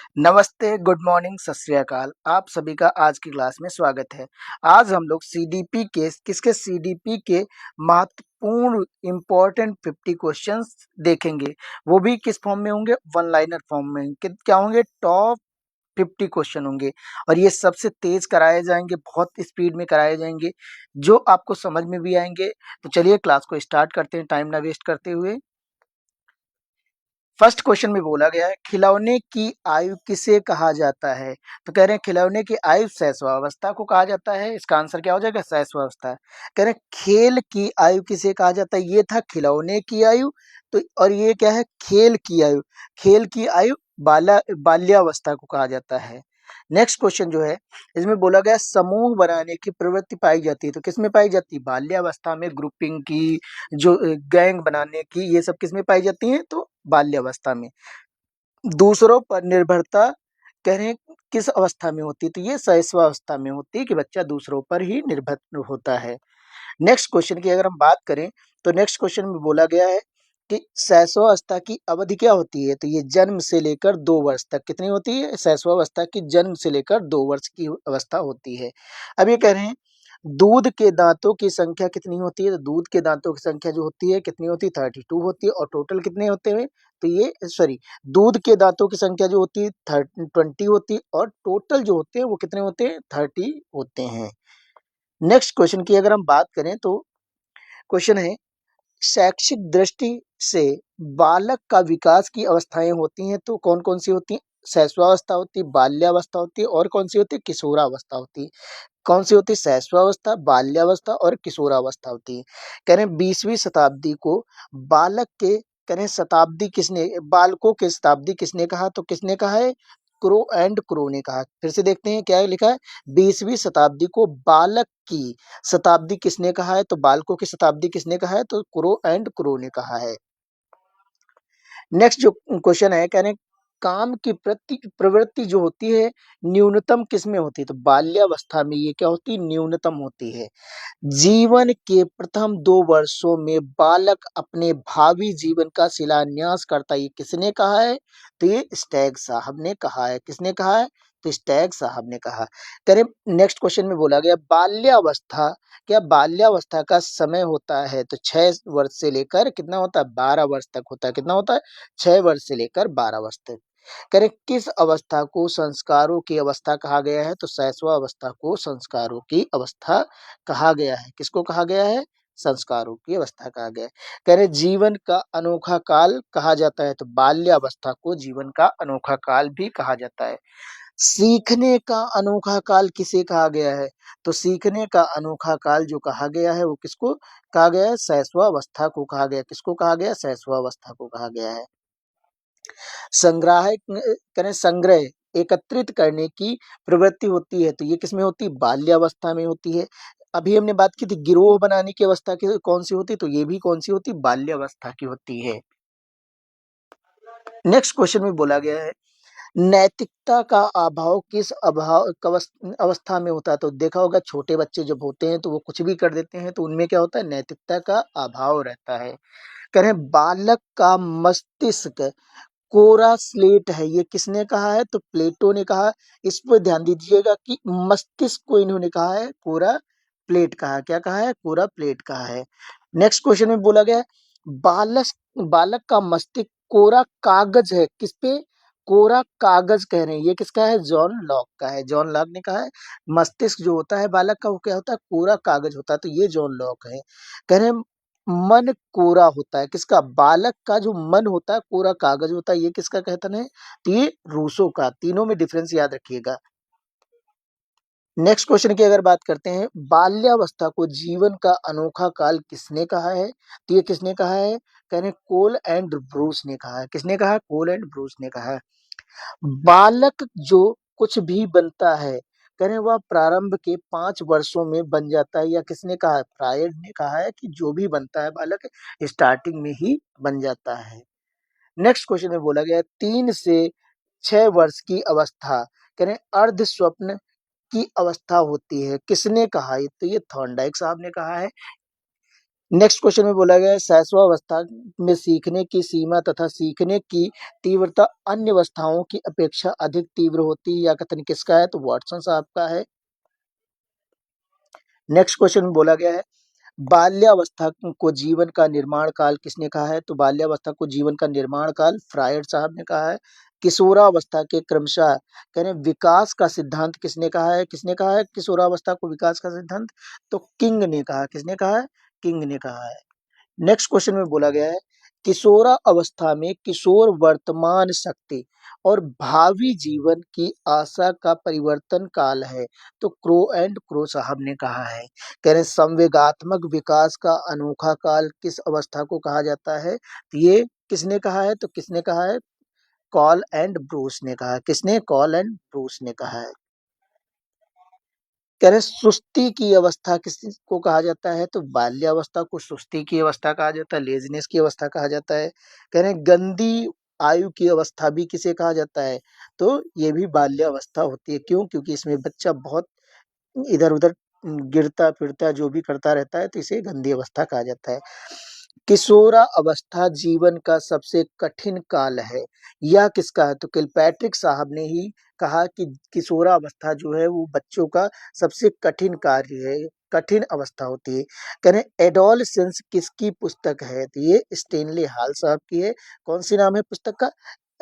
नमस्ते, good morning, सत श्री अकाल। आप सभी का आज की क्लास में स्वागत है। आज हम लोग सीडीपी के महत्वपूर्ण इम्पोर्टेंट 50 क्वेश्चंस देखेंगे। वो भी किस फॉर्म में होंगे? वन लाइनर फॉर्म में। क्या होंगे? टॉप 50 क्वेश्चन होंगे और ये सबसे तेज कराए जाएंगे, बहुत स्पीड में कराए जाएंगे, जो आपको समझ में भी आएंगे। तो चलिए क्लास को स्टार्ट करते हैं टाइम ना वेस्ट करते हुए। फर्स्ट क्वेश्चन में बोला गया है खिलौने की आयु किसे कहा जाता है? तो कह रहे हैं खिलौने की आयु शैशवावस्था को कहा जाता है। इसका आंसर क्या हो जाएगा? शैशवावस्था। कह रहे हैं खेल की आयु किसे कहा जाता है? ये था खिलौने की आयु। तो और ये क्या है? खेल की आयु। खेल की आयु बाल्यावस्था को कहा जाता है। नेक्स्ट क्वेश्चन जो है इसमें बोला गया समूह बनाने की प्रवृत्ति पाई जाती है। तो किसमें पाई जाती है? बाल्यावस्था में। ग्रुपिंग की, जो गैंग बनाने की, ये सब किसमें पाई जाती है? तो बाल्यावस्था में। दूसरों पर निर्भरता कह रहे हैं किस अवस्था में होती है? तो ये शैशवावस्था में होती है कि बच्चा दूसरों पर ही निर्भर होता है। नेक्स्ट क्वेश्चन की अगर हम बात करें तो नेक्स्ट क्वेश्चन में बोला गया है कि शैशवावस्था की अवधि क्या होती है? तो ये जन्म से लेकर 2 वर्ष तक कितनी होती है? शैशवावस्था की जन्म से लेकर 2 वर्ष की अवस्था होती है। अब ये कह रहे हैं दूध के दांतों की संख्या कितनी होती है? तो दूध के दांतों की संख्या जो होती है कितनी होती है? 32 होती है। और टोटल कितने होते हैं? तो ये सॉरी, दूध के दांतों की संख्या जो होती है 20 होती है और टोटल जो होते हैं वो कितने होते हैं? 30 होते हैं। नेक्स्ट क्वेश्चन की अगर हम बात करें तो क्वेश्चन है शैक्षिक दृष्टि से बालक का विकास की अवस्थाएं होती हैं तो कौन कौन सी होती हैं? शैशवावस्था होती है, बाल्यावस्था होती है और कौन सी होती है? किशोरावस्था होती है। कौन सी होती है? शैशवावस्था, बाल्यावस्था और किशोरावस्था होती है। कह रहे हैं 20वीं शताब्दी को बालक के कह रहे हैं शताब्दी किसने, बालकों के शताब्दी किसने कहा? तो किसने कहा है? क्रो ने कहा। फिर से देखते हैं क्या लिखा है। 20वीं शताब्दी को बालक की शताब्दी किसने कहा है? तो बालकों की शताब्दी किसने कहा है? तो क्रो ने कहा है। नेक्स्ट जो क्वेश्चन है कह रहे हैं काम की प्रवृत्ति जो होती है न्यूनतम किस में होती है? तो बाल्यावस्था में ये क्या होती है? न्यूनतम होती है। जीवन के प्रथम 2 वर्षों में बालक अपने भावी जीवन का शिलान्यास करता है। ये किसने कहा है? तो ये स्टैग साहब ने कहा है। किसने कहा है? तो स्टैग साहब ने कहा। करें नेक्स्ट क्वेश्चन में बोला गया बाल्यावस्था, क्या बाल्यावस्था का समय होता है? तो 6 वर्ष से लेकर कितना होता है? 12 वर्ष तक होता है। कितना होता है? 6 वर्ष से लेकर 12 वर्ष तक। करें किस अवस्था को संस्कारों की अवस्था कहा गया है? तो शैशवावस्था को संस्कारों की अवस्था कहा गया है। किसको कहा गया है? संस्कारों की अवस्था कहा गया है। कह रहे जीवन का अनोखा काल कहा जाता है। तो बाल्यावस्था को जीवन का अनोखा काल भी कहा जाता है। सीखने का अनोखा काल किसे कहा गया है? तो सीखने का अनोखा काल जो कहा गया है वो किसको कहा गया है? शैशवावस्था को कहा गया। किसको कहा गया? शैशवावस्था को कहा गया है। संग्रह करें संग्रह एकत्रित करने की प्रवृत्ति होती है तो ये किसमें होती है? बाल्यावस्था में होती है। अभी हमने बात की थी गिरोह बनाने की अवस्था की कौन सी होती है? तो ये भी कौन सी होती है? बाल्यावस्था की होती है। नेक्स्ट क्वेश्चन में बोला गया है नैतिकता का अभाव किस अवस्था में होता है? तो देखा होगा छोटे बच्चे जब होते हैं तो वो कुछ भी कर देते हैं तो उनमें क्या होता है? नैतिकता का अभाव रहता है। कह रहे हैं बालक का मस्तिष्क कोरा स्लेट है। ये किसने कहा है? तो प्लेटो ने कहा। इस पर ध्यान दीजिएगा कि मस्तिष्क को इन्होंने कहा है कोरा प्लेट कहा। क्या कहा है? कोरा प्लेट कहा है। नेक्स्ट क्वेश्चन में बोला गया है बालक बालक का मस्तिष्क कोरा कागज है। किस पे? कोरा कागज कह रहे हैं। ये किसका है? जॉन लॉक का है। जॉन लॉक ने कहा है मस्तिष्क जो होता है बालक का वो क्या होता है? कोरा कागज होता है। तो ये जॉन लॉक है। कह रहे हैं मन कोरा होता है। किसका? बालक का जो मन होता है कोरा कागज होता है। ये किसका कथन है? तो ये रूसो का। तीनों में डिफरेंस याद रखिएगा। नेक्स्ट क्वेश्चन की अगर बात करते हैं बाल्यावस्था को जीवन का अनोखा काल किसने कहा है? तो ये किसने कहा है? कह रहे कोल एंड ब्रूस ने कहा है। किसने कहा? कोल एंड ब्रूस ने कहा है। बालक जो कुछ भी बनता है कह रहे वह प्रारंभ के 5 वर्षों में बन जाता है। या किसने कहा है? फ्रायड ने कहा है कि जो भी बनता है बालक स्टार्टिंग में ही बन जाता है। नेक्स्ट क्वेश्चन में बोला गया है 3 से 6 वर्ष की अवस्था कह रहे अर्ध स्वप्न की अवस्था होती है। किसने कहा? तो ये थॉर्नडाइक साहब ने कहा है। नेक्स्ट क्वेश्चन में बोला गया है शैशवावस्था में सीखने की सीमा तथा सीखने की तीव्रता अन्य अवस्थाओं की अपेक्षा अधिक तीव्र होती है, या कथन किसका है? तो वाटसन साहब का है। नेक्स्ट क्वेश्चन में बोला गया है बाल्यावस्था को जीवन का निर्माण काल किसने कहा है? तो बाल्यावस्था को जीवन का निर्माण काल फ्रायड साहब ने कहा है। किशोरावस्था के क्रमशः कह रहे हैं विकास का सिद्धांत किसने कहा है? किसने कहा है किशोरावस्था को विकास का सिद्धांत? तो किंग ने कहा। किसने कहा है? किंग ने कहा है। नेक्स्ट क्वेश्चन में बोला गया है किशोरा अवस्था में किशोर वर्तमान शक्ति और भावी जीवन की आशा का परिवर्तन काल है। तो क्रो एंड क्रो साहब ने कहा है। कह रहे हैं संवेगात्मक विकास का अनोखा काल किस अवस्था को कहा जाता है? तो ये किसने कहा है? तो किसने कहा है? कॉल एंड ब्रूस ने कहा। किसने? कॉल एंड ब्रूस ने कहा है। कह रहे सुस्ती की अवस्था किसको कहा जाता है? तो बाल्यावस्था को सुस्ती की अवस्था कहा जाता है, लेजीनेस की अवस्था कहा जाता है। कह रहे गंदी आयु की अवस्था भी किसे कहा जाता है? तो ये भी बाल्यावस्था होती है। क्यों? क्योंकि इसमें बच्चा बहुत इधर उधर गिरता फिरता जो भी करता रहता है, तो इसे गंदी अवस्था कहा जाता है। किशोरा अवस्था जीवन का सबसे कठिन काल है, यह किसका है? तो किलपैट्रिक साहब ने ही कहा कि किशोरा अवस्था जो है वो बच्चों का सबसे कठिन कार्य है, कठिन अवस्था होती है। कह रहे एडोलसेंस किसकी पुस्तक है? तो ये स्टेनली हाल साहब की है। कौन सी नाम है पुस्तक का?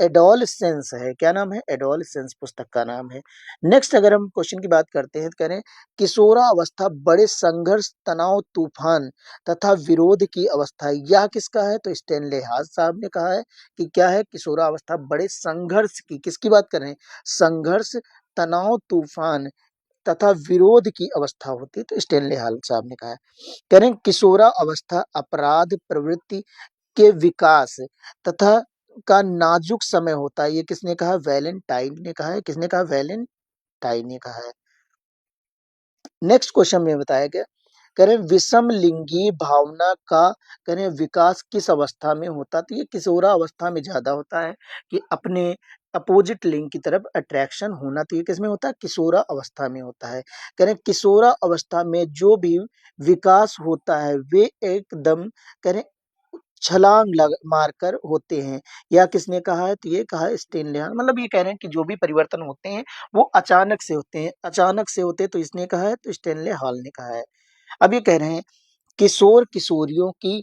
एडोलसेंस है। क्या नाम है? एडोलसेंस पुस्तक का नाम है। नेक्स्ट अगर हम क्वेश्चन की बात करते हैं तो कह रहे हैं किशोरा अवस्था बड़े संघर्ष तनाव तूफान तथा विरोध की अवस्था है, यह किसका है? तो स्टेनले हाल साहब ने कहा है कि क्या है किशोरा अवस्था बड़े संघर्ष की, किसकी बात कर रहे हैं? संघर्ष तनाव तूफान तथा विरोध की अवस्था होती है। तो स्टेनले हाल साहब ने कहा है। कह रहे हैं किशोरा अवस्था अपराध प्रवृत्ति के विकास तथा का नाजुक समय होता है, ये किसने कहा? वैलेंटाइन ने कहा है। किसने कहा? वैलेंटाइन ने कहा है। नेक्स्ट क्वेश्चन में बताया गया कह रहे विषम लिंगी भावना का कह रहे विकास किस अवस्था में होता? तो ये किशोरा अवस्था में ज्यादा होता है कि अपने अपोजिट लिंग की तरफ अट्रैक्शन होना। तो ये किसमें होता है? किशोरा अवस्था में होता है। कह रहे किशोरा अवस्था में जो भी विकास होता है वे एकदम कह रहे छलांग लग मारकर होते हैं, या किसने कहा है? तो ये कहा है स्टेनले हाल। मतलब ये कह रहे हैं कि जो भी परिवर्तन होते हैं वो अचानक से होते हैं, अचानक से होते हैं। तो इसने कहा है, तो स्टेनले हाल ने कहा है। अब ये कह रहे हैं किशोर किशोरियों की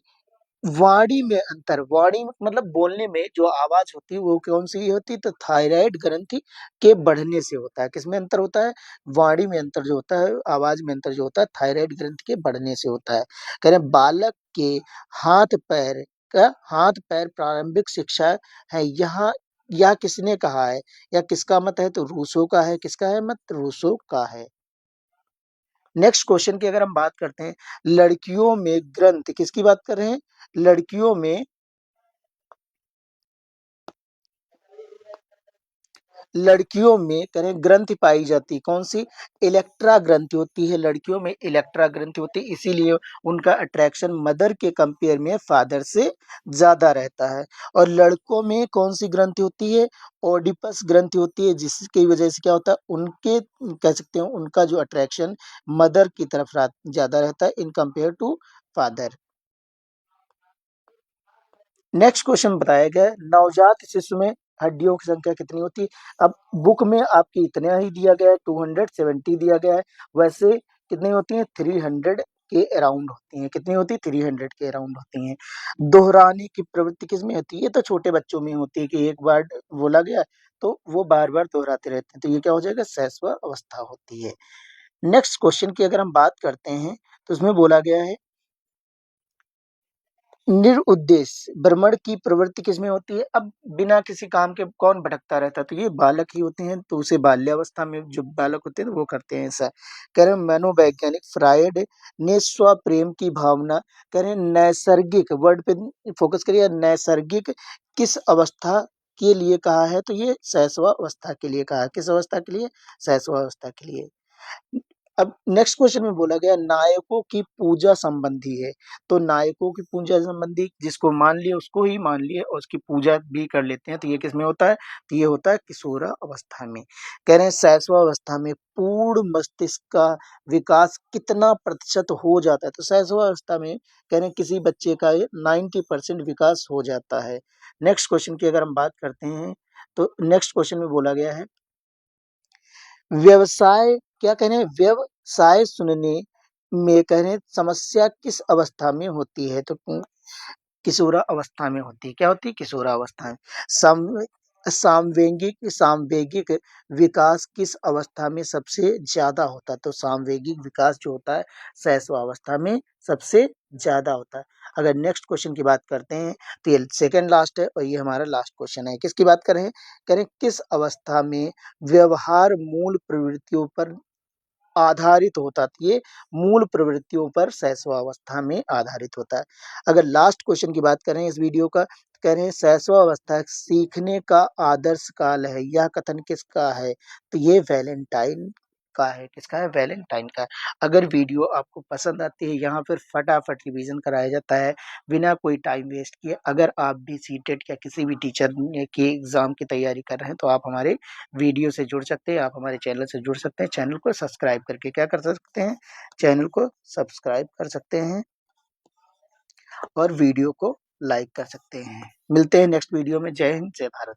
वाणी में अंतर, वाणी मतलब बोलने में जो आवाज होती है वो कौन सी होती है? तो थायराइड ग्रंथि के बढ़ने से होता है। किसमें अंतर होता है? वाणी में अंतर जो होता है, आवाज में अंतर जो होता है, थायराइड ग्रंथि के बढ़ने से होता है। कह रहे हैं बालक के हाथ पैर हाथ पैर प्रारंभिक शिक्षा है, यहाँ यह किसने कहा है, या किसका मत है? तो रूसो का है। किसका है मत? रूसो का है। नेक्स्ट क्वेश्चन की अगर हम बात करते हैं लड़कियों में ग्रंथ, किसकी बात कर रहे हैं? लड़कियों में लड़कियों में करें ग्रंथि पाई जाती है। कौन सी? इलेक्ट्रा ग्रंथि होती है। लड़कियों में इलेक्ट्रा ग्रंथि होती है, इसीलिए उनका अट्रैक्शन मदर के कंपेयर में फादर से ज्यादा रहता है। और लड़कों में कौन सी ग्रंथि होती है? ओडिपस ग्रंथि होती है, जिसकी वजह से क्या होता है उनके कह सकते हो उनका जो अट्रैक्शन मदर की तरफ ज्यादा रहता है in compare to father. Next question बताया गया है, नवजात शिशु में हड्डियों की संख्या कितनी होती है? अब बुक में आपकी इतना ही दिया गया है, 270 दिया गया है। वैसे कितनी होती है? 300 के अराउंड होती हैं। कितनी होती है? 300 के अराउंड होती हैं। दोहराने की प्रवृत्ति किसमें होती है? ये तो छोटे बच्चों में होती है कि एक बार बोला गया तो वो बार बार दोहराते रहते हैं, तो ये क्या हो जाएगा? शैशव अवस्था होती है। नेक्स्ट क्वेश्चन की अगर हम बात करते हैं तो उसमें बोला गया है निरुद्देश्य भ्रमण की प्रवृत्ति किसमें होती है? अब बिना किसी काम के कौन भटकता रहता है? तो ये बालक ही होते हैं। तो उसे बाल्यावस्था में जो बालक होते हैं वो करते हैं ऐसा। कह रहे हैं मनोवैज्ञानिक फ्रायड ने स्व प्रेम की भावना कह रहे हैं नैसर्गिक वर्ड पे फोकस करिए, नैसर्गिक किस अवस्था के लिए कहा है? तो ये शैशव अवस्था के लिए कहा है। किस अवस्था के लिए? शैशव अवस्था के लिए। अब नेक्स्ट क्वेश्चन में बोला गया नायकों की पूजा संबंधी है, तो नायकों की पूजा संबंधी जिसको मान लिए उसको ही मान लिए और उसकी पूजा भी कर लेते हैं, तो ये किसमें होता है? तो ये होता है किशोरा अवस्था में। कह रहे हैं शैशवावस्था में पूर्ण मस्तिष्क का विकास कितना प्रतिशत हो जाता है? तो शैशवावस्था में कह रहे हैं किसी बच्चे का 90% विकास हो जाता है। नेक्स्ट क्वेश्चन की अगर हम बात करते हैं, तो नेक्स्ट क्वेश्चन में बोला गया है व्यवसाय क्या कह रहे हैं? व्यवसाय सुनने में कह रहे हैं समस्या किस अवस्था में होती है? तो किशोरा अवस्था में होती है। क्या होती है? किशोरा अवस्था में। सम सामवेगिक सामवेगिक विकास किस अवस्था में सबसे ज़्यादा होता है? तो सामवेगिक विकास जो होता है शैशवावस्था में सबसे ज़्यादा होता है। अगर नेक्स्ट क्वेश्चन की बात करते हैं, तो ये सेकंड लास्ट है और ये हमारा लास्ट क्वेश्चन है। किसकी बात कर रहे हैं? कह रहे हैं किस अवस्था में व्यवहार मूल प्रवृत्तियों पर आधारित होता है? ये मूल प्रवृत्तियों पर शैशवावस्था में आधारित होता है। अगर लास्ट क्वेश्चन की बात करें इस वीडियो का, तो कह रहे हैं शैशवावस्था सीखने का आदर्श काल है। यह कथन किसका है? तो ये वैलेंटाइन का है। किसका है? वैलेंटाइन का है। अगर वीडियो आपको पसंद आती है, यहाँ पर फटाफट रिवीजन कराया जाता है बिना कोई टाइम वेस्ट किए। अगर आप भी सीटेट या किसी भी टीचर के एग्जाम की तैयारी कर रहे हैं, तो आप हमारे वीडियो से जुड़ सकते हैं, आप हमारे चैनल से जुड़ सकते हैं। चैनल को सब्सक्राइब करके क्या कर सकते हैं? चैनल को सब्सक्राइब कर सकते हैं और वीडियो को लाइक कर सकते हैं। मिलते हैं नेक्स्ट वीडियो में। जय हिंद, जय भारत।